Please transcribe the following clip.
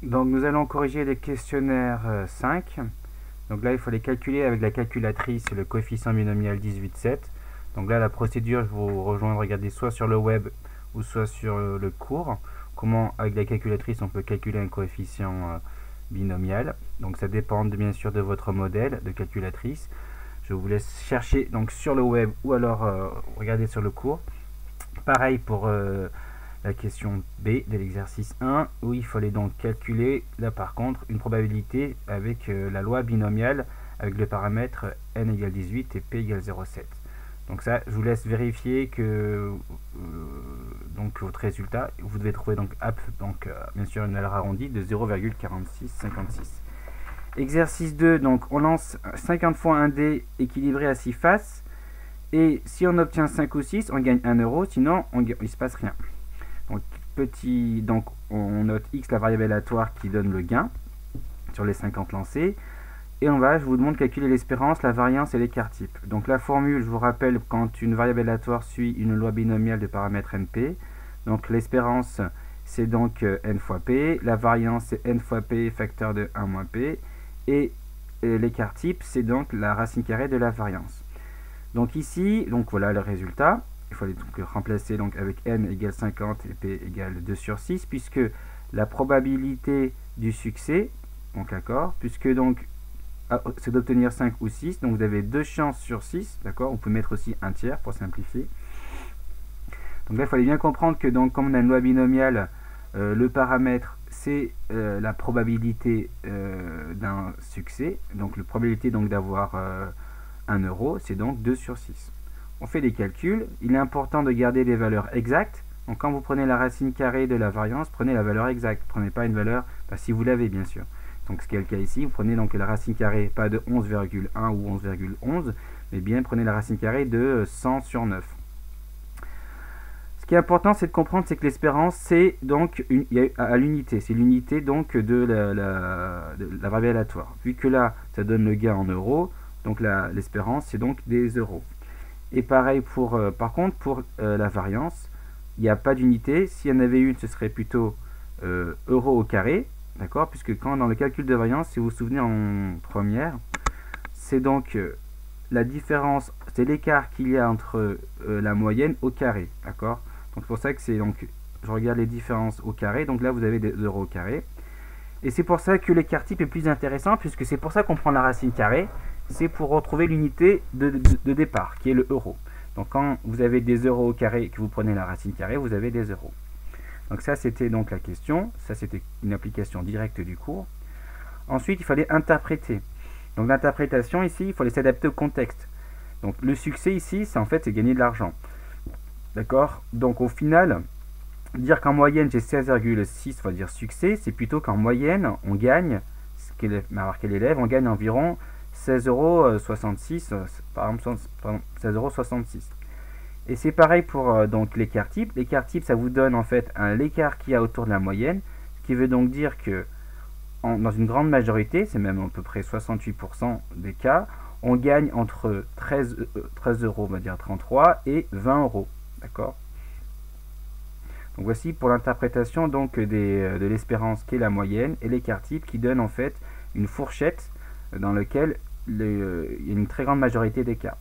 Donc nous allons corriger les questionnaires 5. Donc là il faut les calculer avec la calculatrice le coefficient binomial 18,7. Donc là la procédure, je vous rejoins, regardez soit sur le web ou soit sur le cours. Comment avec la calculatrice on peut calculer un coefficient binomial. Donc ça dépend bien sûr de votre modèle de calculatrice. Je vous laisse chercher donc sur le web ou alors regarder sur le cours. Pareil pour la question B de l'exercice 1, où il fallait donc calculer, là par contre, une probabilité avec la loi binomiale, avec le paramètre n égale 18 et p égale 0,7. Donc ça, je vous laisse vérifier que donc votre résultat, vous devez trouver donc bien sûr une valeur arrondie de 0,4656. Exercice 2, donc on lance 50 fois un dé équilibré à 6 faces, et si on obtient 5 ou 6, on gagne 1 euro, sinon il ne se passe rien. Donc on note x, la variable aléatoire qui donne le gain sur les 50 lancés. Et je vous demande de calculer l'espérance, la variance et l'écart type. Donc la formule, je vous rappelle, quand une variable aléatoire suit une loi binomiale de paramètre np. Donc l'espérance, c'est donc n fois p. La variance, c'est n fois p facteur de 1 moins p. Et l'écart type, c'est donc la racine carrée de la variance. Donc ici, voilà le résultat. Il fallait donc remplacer donc avec n égale 50 et p égale 2 sur 6, puisque la probabilité du succès, donc d'accord, puisque donc c'est d'obtenir 5 ou 6, donc vous avez 2 chances sur 6, d'accord, on peut mettre aussi un tiers pour simplifier. Donc là, il fallait bien comprendre que donc, comme on a une loi binomiale, le paramètre c'est la probabilité d'un succès, donc la probabilité donc d'avoir 1 euro, c'est donc 2 sur 6. On fait des calculs, il est important de garder des valeurs exactes. Donc quand vous prenez la racine carrée de la variance, prenez la valeur exacte, prenez pas une valeur, si vous l'avez bien sûr. Donc ce qui est le cas ici, vous prenez donc la racine carrée, pas de 11,1 ou 11,11, mais bien prenez la racine carrée de 100 sur 9. Ce qui est important, c'est de comprendre, c'est que l'espérance, c'est donc à l'unité, c'est l'unité donc de la variable aléatoire. Vu que là, ça donne le gain en euros, donc l'espérance, c'est donc des euros. Et pareil par contre pour la variance, il n'y a pas d'unité. S'il y en avait une, ce serait plutôt euro au carré, d'accord, puisque quand dans le calcul de variance, si vous vous souvenez en première, c'est donc la différence, c'est l'écart qu'il y a entre la moyenne au carré, d'accord. Donc c'est pour ça que c'est donc, je regarde les différences au carré, donc là vous avez des euros au carré. Et c'est pour ça que l'écart type est plus intéressant, puisque c'est pour ça qu'on prend la racine carrée. C'est pour retrouver l'unité de départ, qui est le euro. Donc quand vous avez des euros au carré et que vous prenez la racine carrée, vous avez des euros. Donc ça, c'était donc la question. Ça, c'était une application directe du cours. Ensuite, il fallait interpréter. Donc l'interprétation, ici, il fallait s'adapter au contexte. Donc le succès, ici, c'est gagner de l'argent. D'accord. Donc au final, dire qu'en moyenne, j'ai 16,6, on va dire succès, c'est plutôt qu'en moyenne, on gagne, ce qu'est marqué l'élève, on gagne environ 16,66 €, par exemple 16,66 €. Et c'est pareil pour donc l'écart type. L'écart type, ça vous donne en fait l'écart qu'il y a autour de la moyenne, ce qui veut donc dire que dans une grande majorité, c'est même à peu près 68% des cas, on gagne entre 13 €, on va dire 33, et 20 €. D'accord. Donc voici pour l'interprétation donc de l'espérance qui est la moyenne et l'écart type qui donne en fait une fourchette dans laquelle il y a une très grande majorité des cas.